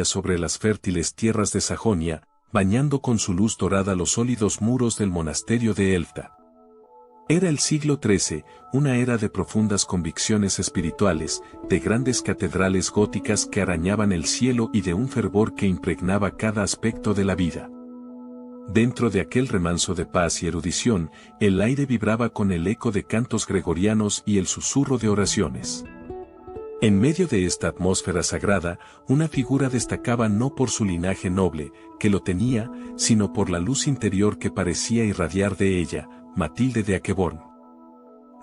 sobre las fértiles tierras de Sajonia, bañando con su luz dorada los sólidos muros del monasterio de Elfta. Era el siglo XIII, una era de profundas convicciones espirituales, de grandes catedrales góticas que arañaban el cielo y de un fervor que impregnaba cada aspecto de la vida. Dentro de aquel remanso de paz y erudición, el aire vibraba con el eco de cantos gregorianos y el susurro de oraciones. En medio de esta atmósfera sagrada, una figura destacaba no por su linaje noble, que lo tenía, sino por la luz interior que parecía irradiar de ella, Matilde de Aqueborn.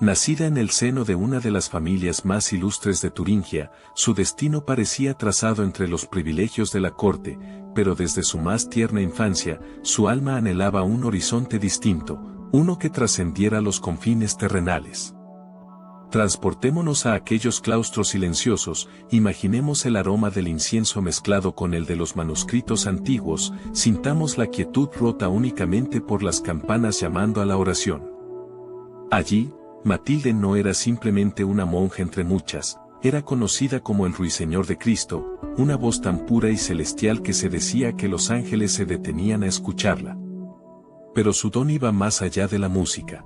Nacida en el seno de una de las familias más ilustres de Turingia, su destino parecía trazado entre los privilegios de la corte, pero desde su más tierna infancia, su alma anhelaba un horizonte distinto, uno que trascendiera los confines terrenales. Transportémonos a aquellos claustros silenciosos, imaginemos el aroma del incienso mezclado con el de los manuscritos antiguos, sintamos la quietud rota únicamente por las campanas llamando a la oración. Allí, Matilde no era simplemente una monja entre muchas, era conocida como el Ruiseñor de Cristo, una voz tan pura y celestial que se decía que los ángeles se detenían a escucharla. Pero su don iba más allá de la música.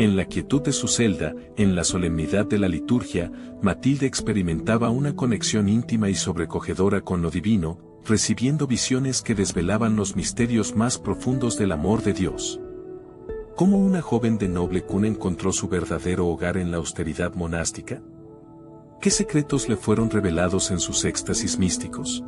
En la quietud de su celda, en la solemnidad de la liturgia, Matilde experimentaba una conexión íntima y sobrecogedora con lo divino, recibiendo visiones que desvelaban los misterios más profundos del amor de Dios. ¿Cómo una joven de noble cuna encontró su verdadero hogar en la austeridad monástica? ¿Qué secretos le fueron revelados en sus éxtasis místicos?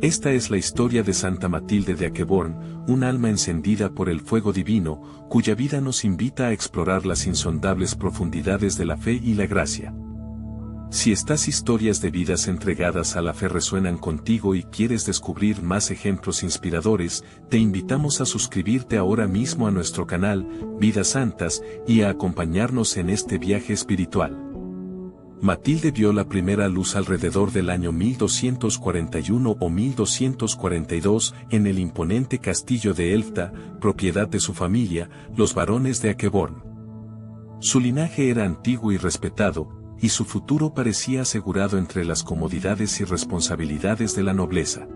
Esta es la historia de Santa Matilde de Aqueborn, un alma encendida por el fuego divino, cuya vida nos invita a explorar las insondables profundidades de la fe y la gracia. Si estas historias de vidas entregadas a la fe resuenan contigo y quieres descubrir más ejemplos inspiradores, te invitamos a suscribirte ahora mismo a nuestro canal, Vidas Santas, y a acompañarnos en este viaje espiritual. Matilde vio la primera luz alrededor del año 1241 o 1242 en el imponente castillo de Elfta, propiedad de su familia, los barones de Aqueborn. Su linaje era antiguo y respetado, y su futuro parecía asegurado entre las comodidades y responsabilidades de la nobleza.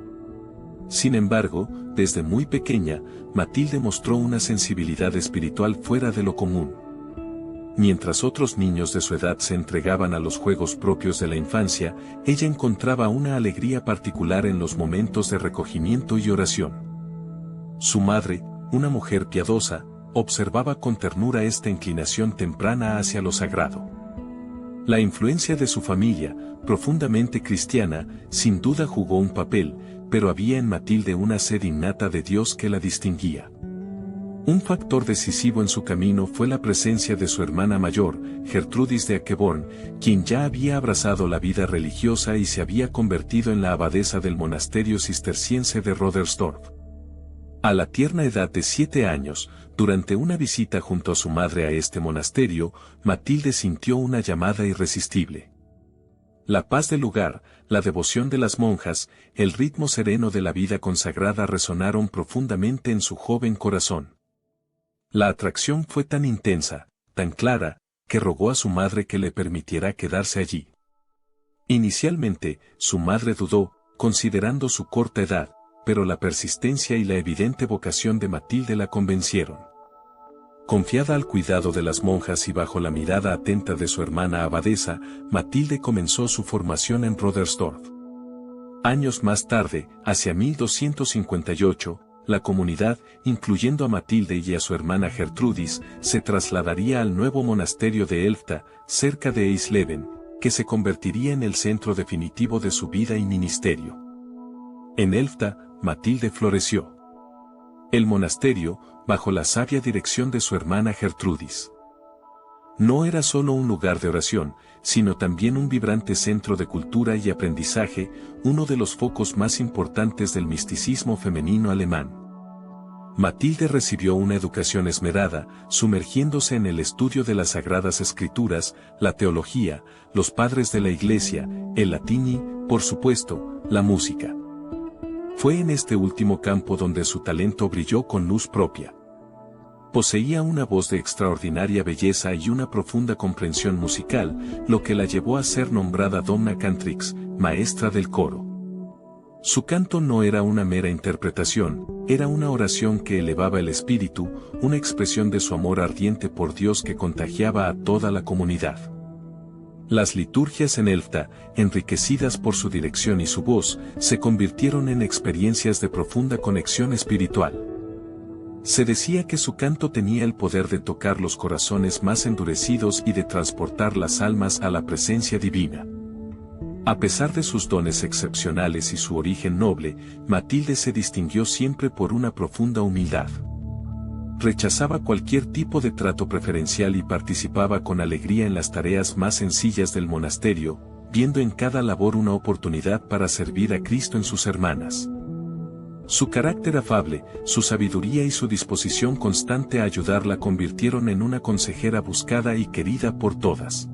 Sin embargo, desde muy pequeña, Matilde mostró una sensibilidad espiritual fuera de lo común. Mientras otros niños de su edad se entregaban a los juegos propios de la infancia, ella encontraba una alegría particular en los momentos de recogimiento y oración. Su madre, una mujer piadosa, observaba con ternura esta inclinación temprana hacia lo sagrado. La influencia de su familia, profundamente cristiana, sin duda jugó un papel, pero había en Matilde una sed innata de Dios que la distinguía. Un factor decisivo en su camino fue la presencia de su hermana mayor, Gertrudis de Aqueborn, quien ya había abrazado la vida religiosa y se había convertido en la abadesa del monasterio cisterciense de Roderstorff. A la tierna edad de 7 años, durante una visita junto a su madre a este monasterio, Matilde sintió una llamada irresistible. La paz del lugar, la devoción de las monjas, el ritmo sereno de la vida consagrada resonaron profundamente en su joven corazón. La atracción fue tan intensa, tan clara, que rogó a su madre que le permitiera quedarse allí. Inicialmente, su madre dudó, considerando su corta edad, pero la persistencia y la evidente vocación de Matilde la convencieron. Confiada al cuidado de las monjas y bajo la mirada atenta de su hermana abadesa, Matilde comenzó su formación en Roderstorff. Años más tarde, hacia 1258, la comunidad, incluyendo a Matilde y a su hermana Gertrudis, se trasladaría al nuevo monasterio de Elfta, cerca de Eisleben, que se convertiría en el centro definitivo de su vida y ministerio. En Elfta, Matilde floreció. El monasterio, bajo la sabia dirección de su hermana Gertrudis, no era solo un lugar de oración, sino también un vibrante centro de cultura y aprendizaje, uno de los focos más importantes del misticismo femenino alemán. Matilde recibió una educación esmerada, sumergiéndose en el estudio de las sagradas escrituras, la teología, los padres de la iglesia, el latín y, por supuesto, la música. Fue en este último campo donde su talento brilló con luz propia. Poseía una voz de extraordinaria belleza y una profunda comprensión musical, lo que la llevó a ser nombrada Donna Cantrix, maestra del coro. Su canto no era una mera interpretación, era una oración que elevaba el espíritu, una expresión de su amor ardiente por Dios que contagiaba a toda la comunidad. Las liturgias en Elfta, enriquecidas por su dirección y su voz, se convirtieron en experiencias de profunda conexión espiritual. Se decía que su canto tenía el poder de tocar los corazones más endurecidos y de transportar las almas a la presencia divina. A pesar de sus dones excepcionales y su origen noble, Matilde se distinguió siempre por una profunda humildad. Rechazaba cualquier tipo de trato preferencial y participaba con alegría en las tareas más sencillas del monasterio, viendo en cada labor una oportunidad para servir a Cristo en sus hermanas. Su carácter afable, su sabiduría y su disposición constante a ayudar la convirtieron en una consejera buscada y querida por todas.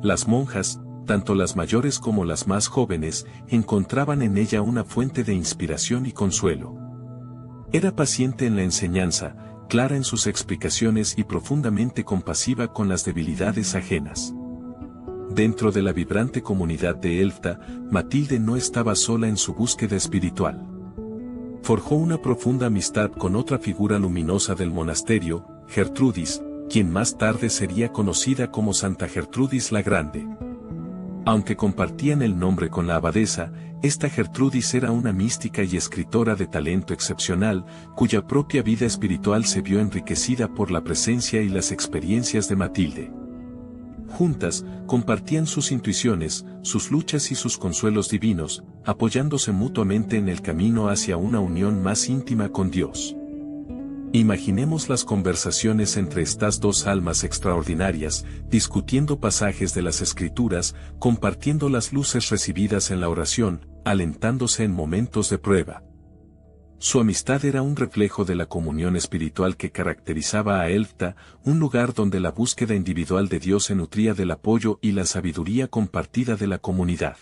Las monjas, tanto las mayores como las más jóvenes, encontraban en ella una fuente de inspiración y consuelo. Era paciente en la enseñanza, clara en sus explicaciones y profundamente compasiva con las debilidades ajenas. Dentro de la vibrante comunidad de Elfta, Matilde no estaba sola en su búsqueda espiritual. Forjó una profunda amistad con otra figura luminosa del monasterio, Gertrudis, quien más tarde sería conocida como Santa Gertrudis la Grande. Aunque compartían el nombre con la abadesa, esta Gertrudis era una mística y escritora de talento excepcional, cuya propia vida espiritual se vio enriquecida por la presencia y las experiencias de Matilde. Juntas, compartían sus intuiciones, sus luchas y sus consuelos divinos, apoyándose mutuamente en el camino hacia una unión más íntima con Dios. Imaginemos las conversaciones entre estas dos almas extraordinarias, discutiendo pasajes de las Escrituras, compartiendo las luces recibidas en la oración, alentándose en momentos de prueba. Su amistad era un reflejo de la comunión espiritual que caracterizaba a Elfta, un lugar donde la búsqueda individual de Dios se nutría del apoyo y la sabiduría compartida de la comunidad.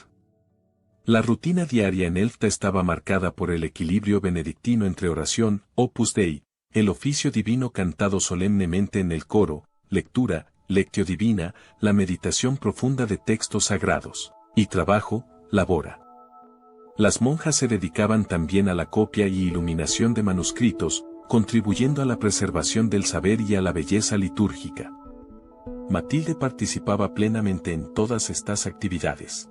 La rutina diaria en Elfta estaba marcada por el equilibrio benedictino entre oración, Opus Dei, el oficio divino cantado solemnemente en el coro, lectura, lectio divina, la meditación profunda de textos sagrados, y trabajo, labora. Las monjas se dedicaban también a la copia y iluminación de manuscritos, contribuyendo a la preservación del saber y a la belleza litúrgica. Matilde participaba plenamente en todas estas actividades.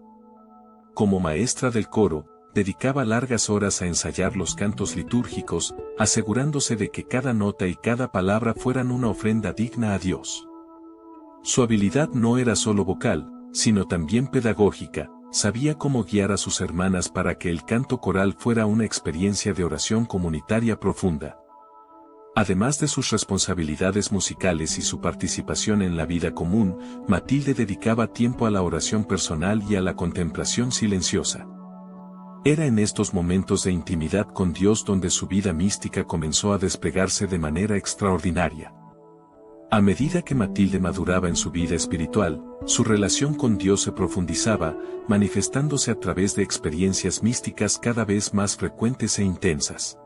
Como maestra del coro, dedicaba largas horas a ensayar los cantos litúrgicos, asegurándose de que cada nota y cada palabra fueran una ofrenda digna a Dios. Su habilidad no era solo vocal, sino también pedagógica, sabía cómo guiar a sus hermanas para que el canto coral fuera una experiencia de oración comunitaria profunda. Además de sus responsabilidades musicales y su participación en la vida común, Matilde dedicaba tiempo a la oración personal y a la contemplación silenciosa. Era en estos momentos de intimidad con Dios donde su vida mística comenzó a desplegarse de manera extraordinaria. A medida que Matilde maduraba en su vida espiritual, su relación con Dios se profundizaba, manifestándose a través de experiencias místicas cada vez más frecuentes e intensas.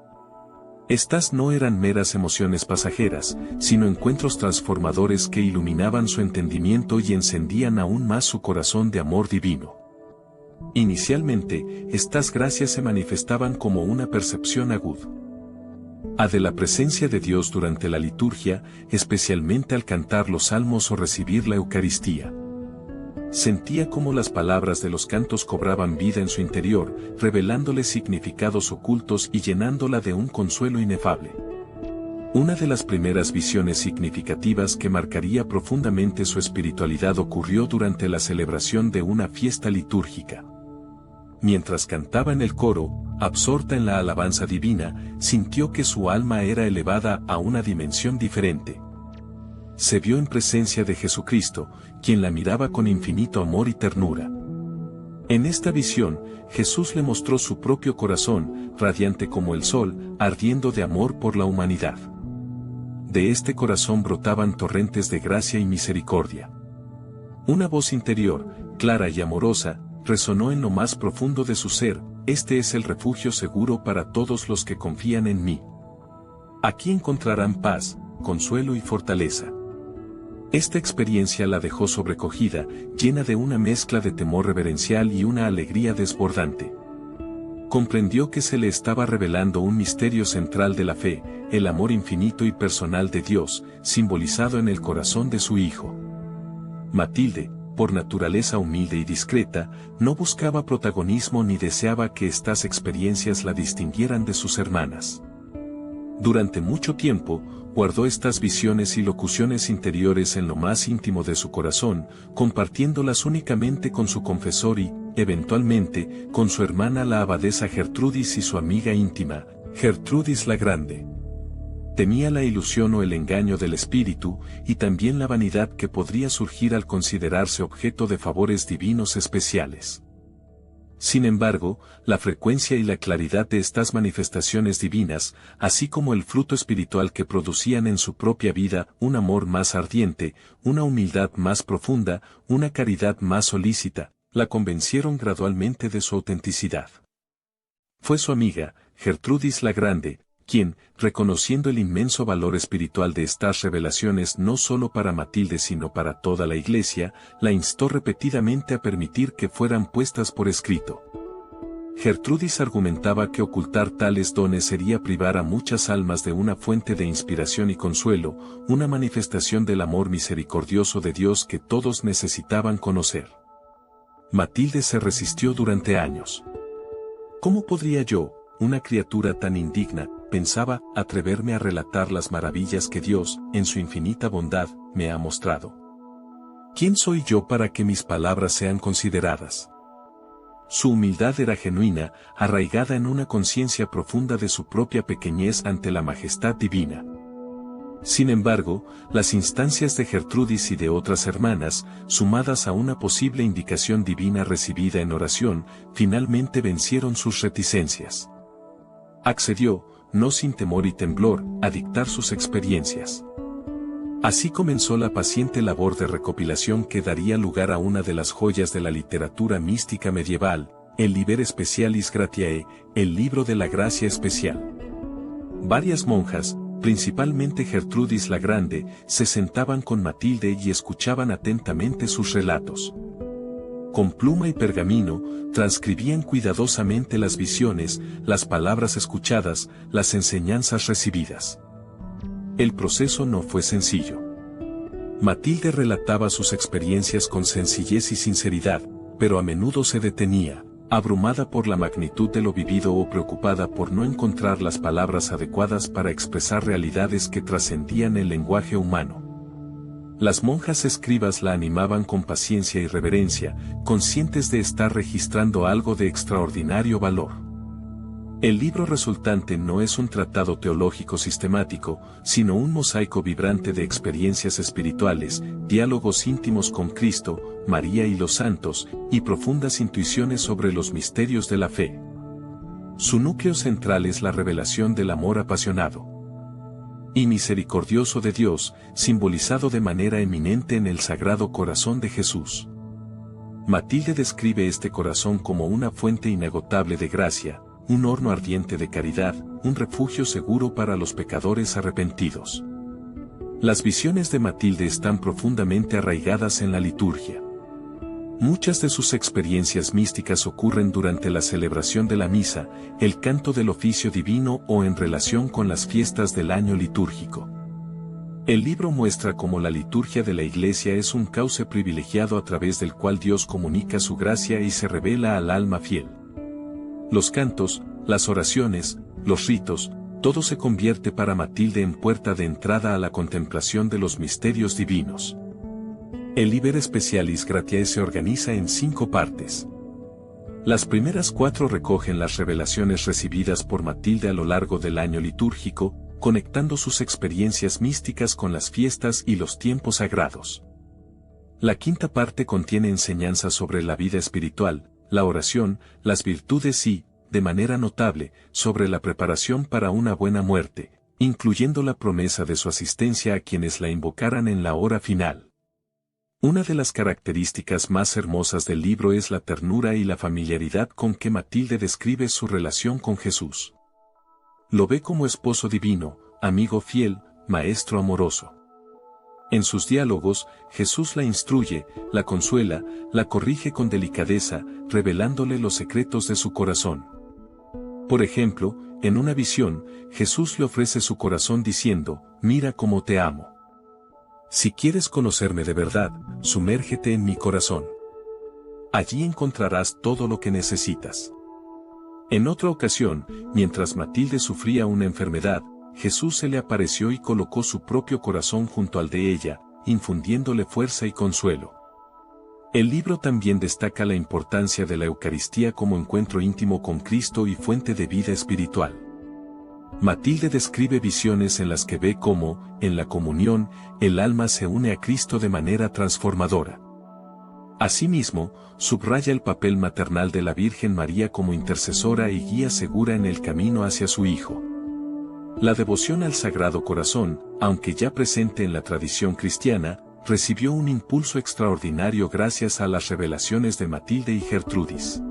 Estas no eran meras emociones pasajeras, sino encuentros transformadores que iluminaban su entendimiento y encendían aún más su corazón de amor divino. Inicialmente, estas gracias se manifestaban como una percepción aguda de la presencia de Dios durante la liturgia, especialmente al cantar los salmos o recibir la Eucaristía. Sentía cómo las palabras de los cantos cobraban vida en su interior, revelándole significados ocultos y llenándola de un consuelo inefable. Una de las primeras visiones significativas que marcaría profundamente su espiritualidad ocurrió durante la celebración de una fiesta litúrgica. Mientras cantaba en el coro, absorta en la alabanza divina, sintió que su alma era elevada a una dimensión diferente. Se vio en presencia de Jesucristo, quien la miraba con infinito amor y ternura. En esta visión, Jesús le mostró su propio corazón, radiante como el sol, ardiendo de amor por la humanidad. De este corazón brotaban torrentes de gracia y misericordia. Una voz interior, clara y amorosa, resonó en lo más profundo de su ser: este es el refugio seguro para todos los que confían en mí. Aquí encontrarán paz, consuelo y fortaleza. Esta experiencia la dejó sobrecogida, llena de una mezcla de temor reverencial y una alegría desbordante. comprendió que se le estaba revelando un misterio central de la fe, el amor infinito y personal de Dios, simbolizado en el corazón de su hijo. Matilde, por naturaleza humilde y discreta, no buscaba protagonismo ni deseaba que estas experiencias la distinguieran de sus hermanas. Durante mucho tiempo, guardó estas visiones y locuciones interiores en lo más íntimo de su corazón, compartiéndolas únicamente con su confesor y, eventualmente, con su hermana la abadesa Gertrudis y su amiga íntima, Gertrudis la Grande. Temía la ilusión o el engaño del espíritu, y también la vanidad que podría surgir al considerarse objeto de favores divinos especiales. Sin embargo, la frecuencia y la claridad de estas manifestaciones divinas, así como el fruto espiritual que producían en su propia vida un amor más ardiente, una humildad más profunda, una caridad más solícita, la convencieron gradualmente de su autenticidad. Fue su amiga, Gertrudis la Grande, quien, reconociendo el inmenso valor espiritual de estas revelaciones no solo para Matilde sino para toda la Iglesia, la instó repetidamente a permitir que fueran puestas por escrito. Gertrudis argumentaba que ocultar tales dones sería privar a muchas almas de una fuente de inspiración y consuelo, una manifestación del amor misericordioso de Dios que todos necesitaban conocer. Matilde se resistió durante años. ¿Cómo podría yo, una criatura tan indigna, pensaba, atreverme a relatar las maravillas que Dios, en su infinita bondad, me ha mostrado? ¿Quién soy yo para que mis palabras sean consideradas? Su humildad era genuina, arraigada en una conciencia profunda de su propia pequeñez ante la majestad divina. Sin embargo, las instancias de Gertrudis y de otras hermanas, sumadas a una posible indicación divina recibida en oración, finalmente vencieron sus reticencias. Accedió, no sin temor y temblor, a dictar sus experiencias. Así comenzó la paciente labor de recopilación que daría lugar a una de las joyas de la literatura mística medieval, el Liber Specialis Gratiae, el libro de la gracia especial. Varias monjas, principalmente Gertrudis la Grande, se sentaban con Matilde y escuchaban atentamente sus relatos. Con pluma y pergamino, transcribían cuidadosamente las visiones, las palabras escuchadas, las enseñanzas recibidas. El proceso no fue sencillo. Matilde relataba sus experiencias con sencillez y sinceridad, pero a menudo se detenía, abrumada por la magnitud de lo vivido o preocupada por no encontrar las palabras adecuadas para expresar realidades que trascendían el lenguaje humano. Las monjas escribas la animaban con paciencia y reverencia, conscientes de estar registrando algo de extraordinario valor. El libro resultante no es un tratado teológico sistemático, sino un mosaico vibrante de experiencias espirituales, diálogos íntimos con Cristo, María y los santos, y profundas intuiciones sobre los misterios de la fe. Su núcleo central es la revelación del amor apasionado y misericordioso de Dios, simbolizado de manera eminente en el Sagrado Corazón de Jesús. Matilde describe este corazón como una fuente inagotable de gracia, un horno ardiente de caridad, un refugio seguro para los pecadores arrepentidos. Las visiones de Matilde están profundamente arraigadas en la liturgia. Muchas de sus experiencias místicas ocurren durante la celebración de la misa, el canto del oficio divino o en relación con las fiestas del año litúrgico. El libro muestra cómo la liturgia de la Iglesia es un cauce privilegiado a través del cual Dios comunica su gracia y se revela al alma fiel. Los cantos, las oraciones, los ritos, todo se convierte para Matilde en puerta de entrada a la contemplación de los misterios divinos. El Liber Specialis Gratiae se organiza en 5 partes. Las primeras 4 recogen las revelaciones recibidas por Matilde a lo largo del año litúrgico, conectando sus experiencias místicas con las fiestas y los tiempos sagrados. La 5ª parte contiene enseñanzas sobre la vida espiritual, la oración, las virtudes y, de manera notable, sobre la preparación para una buena muerte, incluyendo la promesa de su asistencia a quienes la invocaran en la hora final. Una de las características más hermosas del libro es la ternura y la familiaridad con que Matilde describe su relación con Jesús. Lo ve como esposo divino, amigo fiel, maestro amoroso. En sus diálogos, Jesús la instruye, la consuela, la corrige con delicadeza, revelándole los secretos de su corazón. Por ejemplo, en una visión, Jesús le ofrece su corazón diciendo, mira cómo te amo. Si quieres conocerme de verdad, sumérgete en mi corazón. Allí encontrarás todo lo que necesitas. En otra ocasión, mientras Matilde sufría una enfermedad, Jesús se le apareció y colocó su propio corazón junto al de ella, infundiéndole fuerza y consuelo. El libro también destaca la importancia de la Eucaristía como encuentro íntimo con Cristo y fuente de vida espiritual. Matilde describe visiones en las que ve cómo, en la comunión, el alma se une a Cristo de manera transformadora. Asimismo, subraya el papel maternal de la Virgen María como intercesora y guía segura en el camino hacia su Hijo. La devoción al Sagrado Corazón, aunque ya presente en la tradición cristiana, recibió un impulso extraordinario gracias a las revelaciones de Matilde y Gertrudis.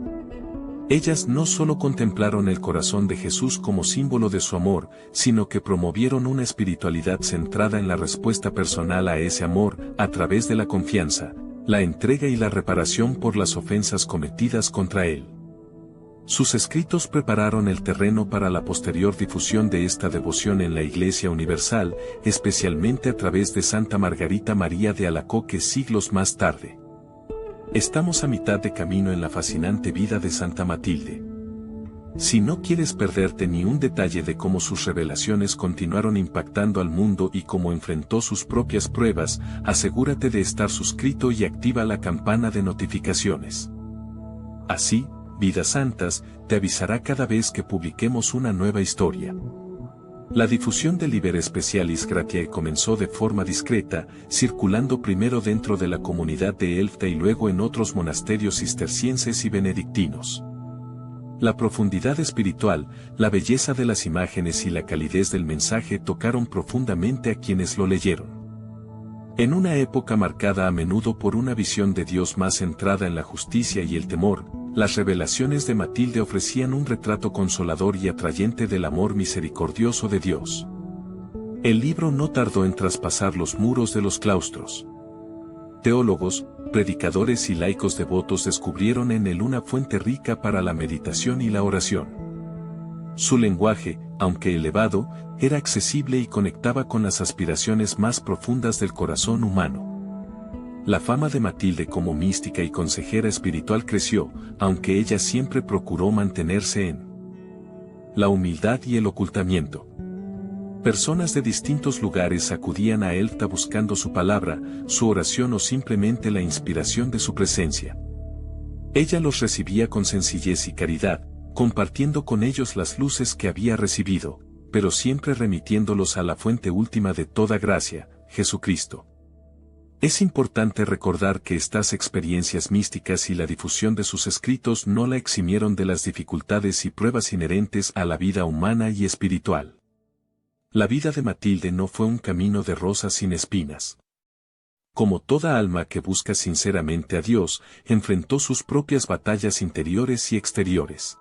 Ellas no solo contemplaron el corazón de Jesús como símbolo de su amor, sino que promovieron una espiritualidad centrada en la respuesta personal a ese amor, a través de la confianza, la entrega y la reparación por las ofensas cometidas contra él. Sus escritos prepararon el terreno para la posterior difusión de esta devoción en la Iglesia Universal, especialmente a través de Santa Margarita María de Alacoque siglos más tarde. Estamos a mitad de camino en la fascinante vida de Santa Matilde. Si no quieres perderte ni un detalle de cómo sus revelaciones continuaron impactando al mundo y cómo enfrentó sus propias pruebas, asegúrate de estar suscrito y activa la campana de notificaciones. Así, Vidas Santas, te avisará cada vez que publiquemos una nueva historia. La difusión del Liber Specialis Gratiae comenzó de forma discreta, circulando primero dentro de la comunidad de Elfta y luego en otros monasterios cistercienses y benedictinos. La profundidad espiritual, la belleza de las imágenes y la calidez del mensaje tocaron profundamente a quienes lo leyeron. En una época marcada a menudo por una visión de Dios más centrada en la justicia y el temor, las revelaciones de Matilde ofrecían un retrato consolador y atrayente del amor misericordioso de Dios. El libro no tardó en traspasar los muros de los claustros. Teólogos, predicadores y laicos devotos descubrieron en él una fuente rica para la meditación y la oración. Su lenguaje, aunque elevado, era accesible y conectaba con las aspiraciones más profundas del corazón humano. La fama de Matilde como mística y consejera espiritual creció, aunque ella siempre procuró mantenerse en la humildad y el ocultamiento. Personas de distintos lugares acudían a Elfta buscando su palabra, su oración o simplemente la inspiración de su presencia. Ella los recibía con sencillez y caridad, compartiendo con ellos las luces que había recibido, pero siempre remitiéndolos a la fuente última de toda gracia, Jesucristo. Es importante recordar que estas experiencias místicas y la difusión de sus escritos no la eximieron de las dificultades y pruebas inherentes a la vida humana y espiritual. La vida de Matilde no fue un camino de rosas sin espinas. Como toda alma que busca sinceramente a Dios, enfrentó sus propias batallas interiores y exteriores.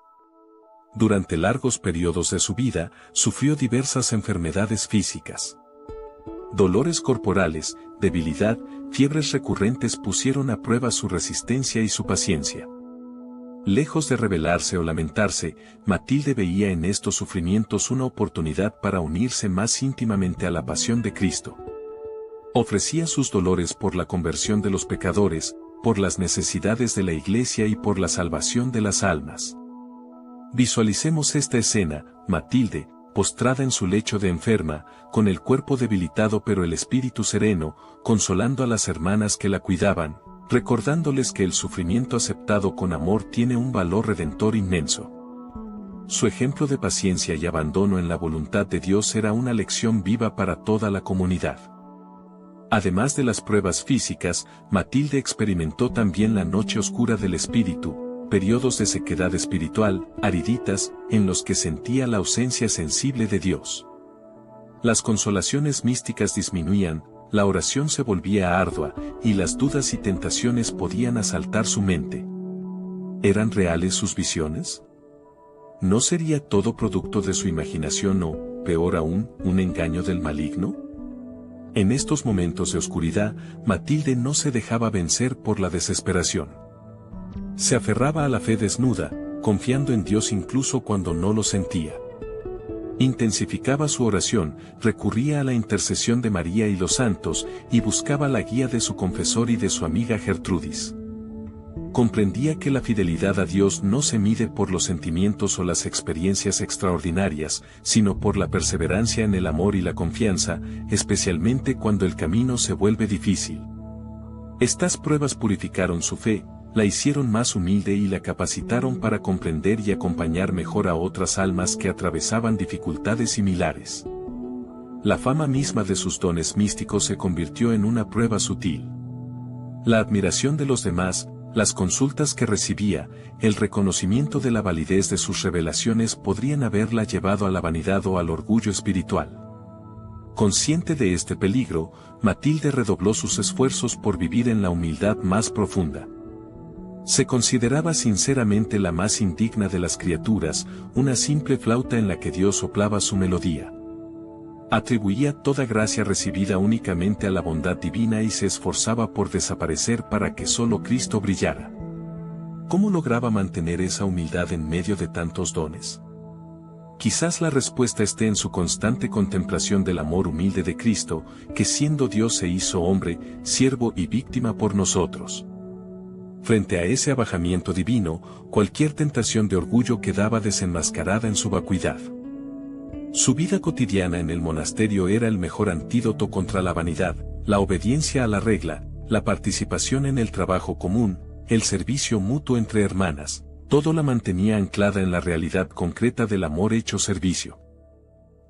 Durante largos periodos de su vida, sufrió diversas enfermedades físicas. Dolores corporales, debilidad, fiebres recurrentes pusieron a prueba su resistencia y su paciencia. Lejos de rebelarse o lamentarse, Matilde veía en estos sufrimientos una oportunidad para unirse más íntimamente a la pasión de Cristo. Ofrecía sus dolores por la conversión de los pecadores, por las necesidades de la Iglesia y por la salvación de las almas. Visualicemos esta escena: Matilde, postrada en su lecho de enferma, con el cuerpo debilitado pero el espíritu sereno, consolando a las hermanas que la cuidaban, recordándoles que el sufrimiento aceptado con amor tiene un valor redentor inmenso. Su ejemplo de paciencia y abandono en la voluntad de Dios era una lección viva para toda la comunidad. Además de las pruebas físicas, Matilde experimentó también la noche oscura del espíritu, periodos de sequedad espiritual, ariditas, en los que sentía la ausencia sensible de Dios. Las consolaciones místicas disminuían, la oración se volvía ardua, y las dudas y tentaciones podían asaltar su mente. ¿Eran reales sus visiones? ¿No sería todo producto de su imaginación o, peor aún, un engaño del maligno? En estos momentos de oscuridad, Matilde no se dejaba vencer por la desesperación. Se aferraba a la fe desnuda, confiando en Dios incluso cuando no lo sentía. Intensificaba su oración, recurría a la intercesión de María y los santos, y buscaba la guía de su confesor y de su amiga Gertrudis. Comprendía que la fidelidad a Dios no se mide por los sentimientos o las experiencias extraordinarias, sino por la perseverancia en el amor y la confianza, especialmente cuando el camino se vuelve difícil. Estas pruebas purificaron su fe, la hicieron más humilde y la capacitaron para comprender y acompañar mejor a otras almas que atravesaban dificultades similares. La fama misma de sus dones místicos se convirtió en una prueba sutil. La admiración de los demás, las consultas que recibía, el reconocimiento de la validez de sus revelaciones podrían haberla llevado a la vanidad o al orgullo espiritual. Consciente de este peligro, Matilde redobló sus esfuerzos por vivir en la humildad más profunda. Se consideraba sinceramente la más indigna de las criaturas, una simple flauta en la que Dios soplaba su melodía. Atribuía toda gracia recibida únicamente a la bondad divina y se esforzaba por desaparecer para que solo Cristo brillara. ¿Cómo lograba mantener esa humildad en medio de tantos dones? Quizás la respuesta esté en su constante contemplación del amor humilde de Cristo, que siendo Dios se hizo hombre, siervo y víctima por nosotros. Frente a ese abajamiento divino, cualquier tentación de orgullo quedaba desenmascarada en su vacuidad. Su vida cotidiana en el monasterio era el mejor antídoto contra la vanidad, la obediencia a la regla, la participación en el trabajo común, el servicio mutuo entre hermanas, todo la mantenía anclada en la realidad concreta del amor hecho servicio.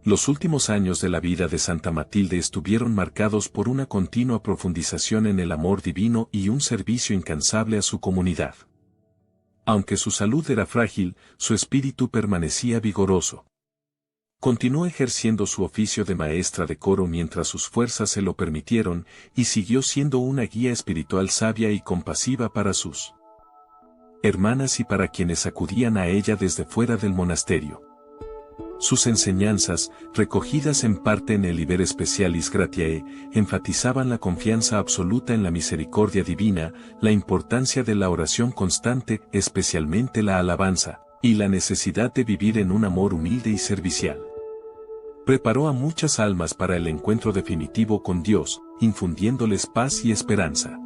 Los últimos años de la vida de Santa Matilde estuvieron marcados por una continua profundización en el amor divino y un servicio incansable a su comunidad. Aunque su salud era frágil, su espíritu permanecía vigoroso. Continuó ejerciendo su oficio de maestra de coro mientras sus fuerzas se lo permitieron, y siguió siendo una guía espiritual sabia y compasiva para sus hermanas y para quienes acudían a ella desde fuera del monasterio. Sus enseñanzas, recogidas en parte en el Liber Specialis Gratiae, enfatizaban la confianza absoluta en la misericordia divina, la importancia de la oración constante, especialmente la alabanza, y la necesidad de vivir en un amor humilde y servicial. Preparó a muchas almas para el encuentro definitivo con Dios, infundiéndoles paz y esperanza.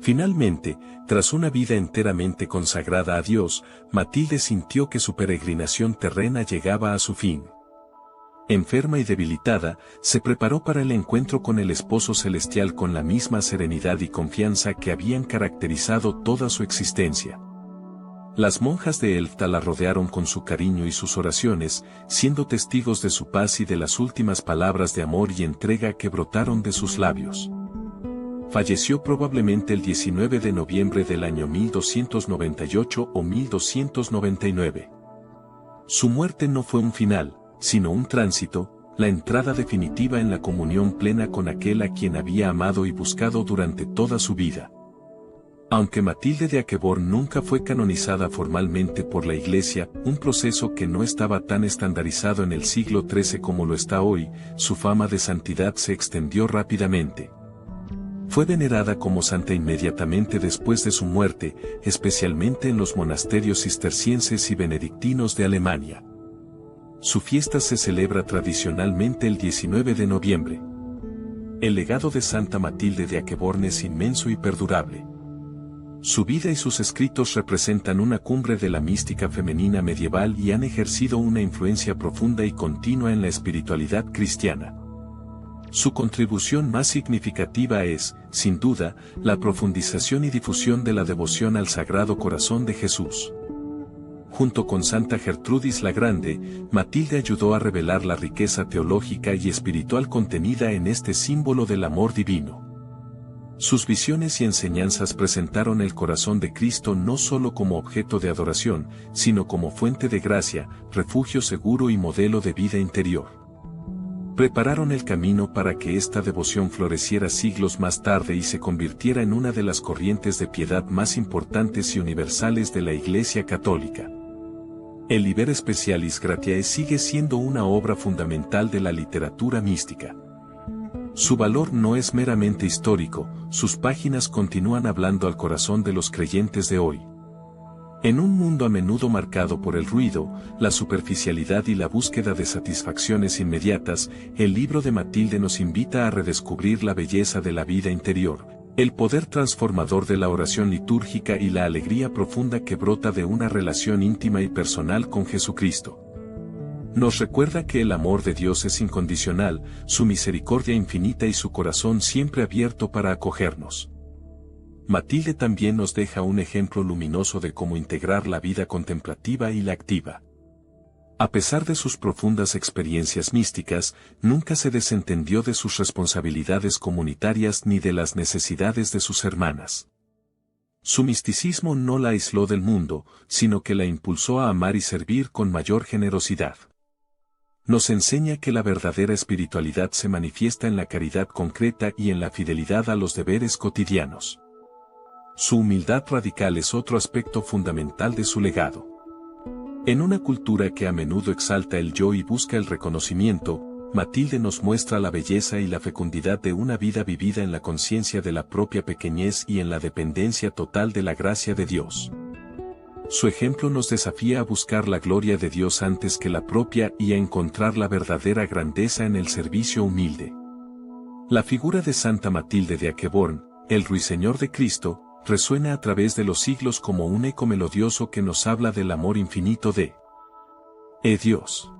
Finalmente, tras una vida enteramente consagrada a Dios, Matilde sintió que su peregrinación terrena llegaba a su fin. Enferma y debilitada, se preparó para el encuentro con el esposo celestial con la misma serenidad y confianza que habían caracterizado toda su existencia. Las monjas de Elfta la rodearon con su cariño y sus oraciones, siendo testigos de su paz y de las últimas palabras de amor y entrega que brotaron de sus labios. Falleció probablemente el 19 de noviembre del año 1298 o 1299. Su muerte no fue un final, sino un tránsito, la entrada definitiva en la comunión plena con aquel a quien había amado y buscado durante toda su vida. Aunque Matilde de Aqueborn nunca fue canonizada formalmente por la Iglesia, un proceso que no estaba tan estandarizado en el siglo XIII como lo está hoy, su fama de santidad se extendió rápidamente. Fue venerada como santa inmediatamente después de su muerte, especialmente en los monasterios cistercienses y benedictinos de Alemania. Su fiesta se celebra tradicionalmente el 19 de noviembre. El legado de Santa Matilde de Aqueborn es inmenso y perdurable. Su vida y sus escritos representan una cumbre de la mística femenina medieval y han ejercido una influencia profunda y continua en la espiritualidad cristiana. Su contribución más significativa es, sin duda, la profundización y difusión de la devoción al Sagrado Corazón de Jesús. Junto con Santa Gertrudis la Grande, Matilde ayudó a revelar la riqueza teológica y espiritual contenida en este símbolo del amor divino. Sus visiones y enseñanzas presentaron el corazón de Cristo no solo como objeto de adoración, sino como fuente de gracia, refugio seguro y modelo de vida interior. Prepararon el camino para que esta devoción floreciera siglos más tarde y se convirtiera en una de las corrientes de piedad más importantes y universales de la Iglesia Católica. El Liber Specialis Gratiae sigue siendo una obra fundamental de la literatura mística. Su valor no es meramente histórico, sus páginas continúan hablando al corazón de los creyentes de hoy. En un mundo a menudo marcado por el ruido, la superficialidad y la búsqueda de satisfacciones inmediatas, el libro de Matilde nos invita a redescubrir la belleza de la vida interior, el poder transformador de la oración litúrgica y la alegría profunda que brota de una relación íntima y personal con Jesucristo. Nos recuerda que el amor de Dios es incondicional, su misericordia infinita y su corazón siempre abierto para acogernos. Matilde también nos deja un ejemplo luminoso de cómo integrar la vida contemplativa y la activa. A pesar de sus profundas experiencias místicas, nunca se desentendió de sus responsabilidades comunitarias ni de las necesidades de sus hermanas. Su misticismo no la aisló del mundo, sino que la impulsó a amar y servir con mayor generosidad. Nos enseña que la verdadera espiritualidad se manifiesta en la caridad concreta y en la fidelidad a los deberes cotidianos. Su humildad radical es otro aspecto fundamental de su legado. En una cultura que a menudo exalta el yo y busca el reconocimiento, Matilde nos muestra la belleza y la fecundidad de una vida vivida en la conciencia de la propia pequeñez y en la dependencia total de la gracia de Dios. Su ejemplo nos desafía a buscar la gloria de Dios antes que la propia y a encontrar la verdadera grandeza en el servicio humilde. La figura de Santa Matilde de Aqueborn, el Ruiseñor de Cristo, resuena a través de los siglos como un eco melodioso que nos habla del amor infinito de Dios.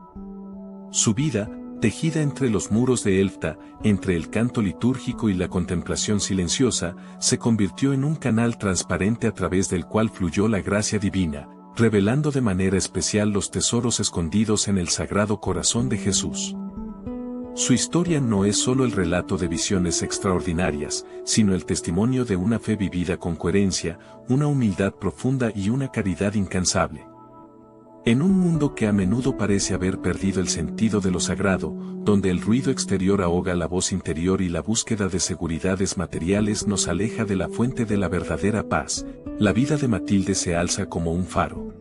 Su vida, tejida entre los muros de Elfta, entre el canto litúrgico y la contemplación silenciosa, se convirtió en un canal transparente a través del cual fluyó la gracia divina, revelando de manera especial los tesoros escondidos en el Sagrado Corazón de Jesús. Su historia no es solo el relato de visiones extraordinarias, sino el testimonio de una fe vivida con coherencia, una humildad profunda y una caridad incansable. En un mundo que a menudo parece haber perdido el sentido de lo sagrado, donde el ruido exterior ahoga la voz interior y la búsqueda de seguridades materiales nos aleja de la fuente de la verdadera paz, la vida de Matilde se alza como un faro.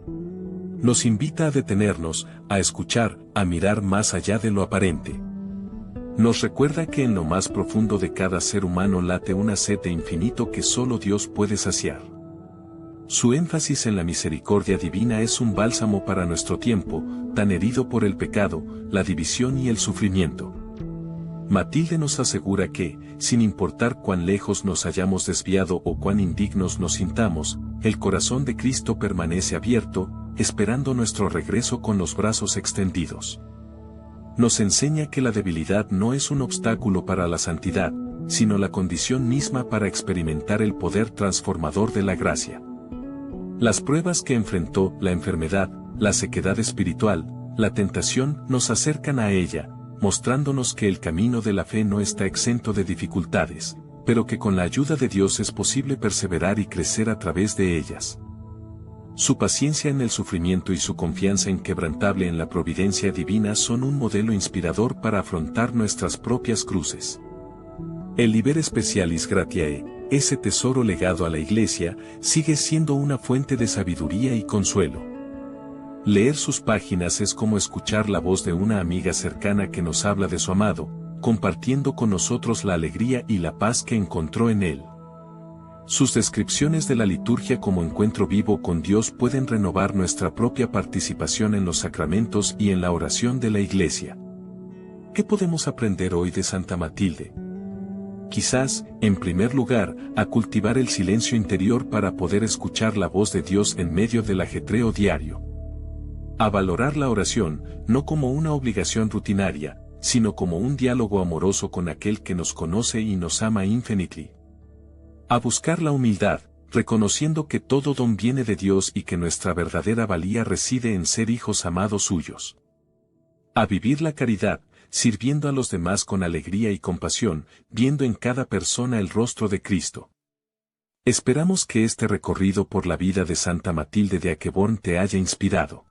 Nos invita a detenernos, a escuchar, a mirar más allá de lo aparente. Nos recuerda que en lo más profundo de cada ser humano late una sed de infinito que solo Dios puede saciar. Su énfasis en la misericordia divina es un bálsamo para nuestro tiempo, tan herido por el pecado, la división y el sufrimiento. Matilde nos asegura que, sin importar cuán lejos nos hayamos desviado o cuán indignos nos sintamos, el corazón de Cristo permanece abierto, esperando nuestro regreso con los brazos extendidos. Nos enseña que la debilidad no es un obstáculo para la santidad, sino la condición misma para experimentar el poder transformador de la gracia. Las pruebas que enfrentó, la enfermedad, la sequedad espiritual, la tentación, nos acercan a ella, mostrándonos que el camino de la fe no está exento de dificultades, pero que con la ayuda de Dios es posible perseverar y crecer a través de ellas. Su paciencia en el sufrimiento y su confianza inquebrantable en la providencia divina son un modelo inspirador para afrontar nuestras propias cruces. El Liber Specialis Gratiae, ese tesoro legado a la Iglesia, sigue siendo una fuente de sabiduría y consuelo. Leer sus páginas es como escuchar la voz de una amiga cercana que nos habla de su amado, compartiendo con nosotros la alegría y la paz que encontró en él. Sus descripciones de la liturgia como encuentro vivo con Dios pueden renovar nuestra propia participación en los sacramentos y en la oración de la Iglesia. ¿Qué podemos aprender hoy de Santa Matilde? Quizás, en primer lugar, a cultivar el silencio interior para poder escuchar la voz de Dios en medio del ajetreo diario. A valorar la oración, no como una obligación rutinaria, sino como un diálogo amoroso con aquel que nos conoce y nos ama infinitely. A buscar la humildad, reconociendo que todo don viene de Dios y que nuestra verdadera valía reside en ser hijos amados suyos. A vivir la caridad, sirviendo a los demás con alegría y compasión, viendo en cada persona el rostro de Cristo. Esperamos que este recorrido por la vida de Santa Matilde de Aqueborn te haya inspirado.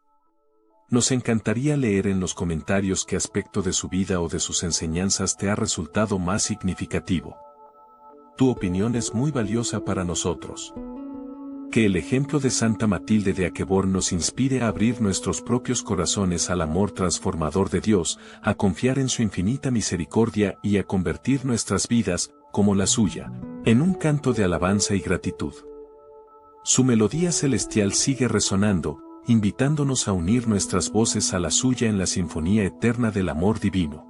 Nos encantaría leer en los comentarios qué aspecto de su vida o de sus enseñanzas te ha resultado más significativo. Tu opinión es muy valiosa para nosotros. Que el ejemplo de Santa Matilde de Aqueborn nos inspire a abrir nuestros propios corazones al amor transformador de Dios, a confiar en su infinita misericordia y a convertir nuestras vidas, como la suya, en un canto de alabanza y gratitud. Su melodía celestial sigue resonando, invitándonos a unir nuestras voces a la suya en la sinfonía eterna del amor divino.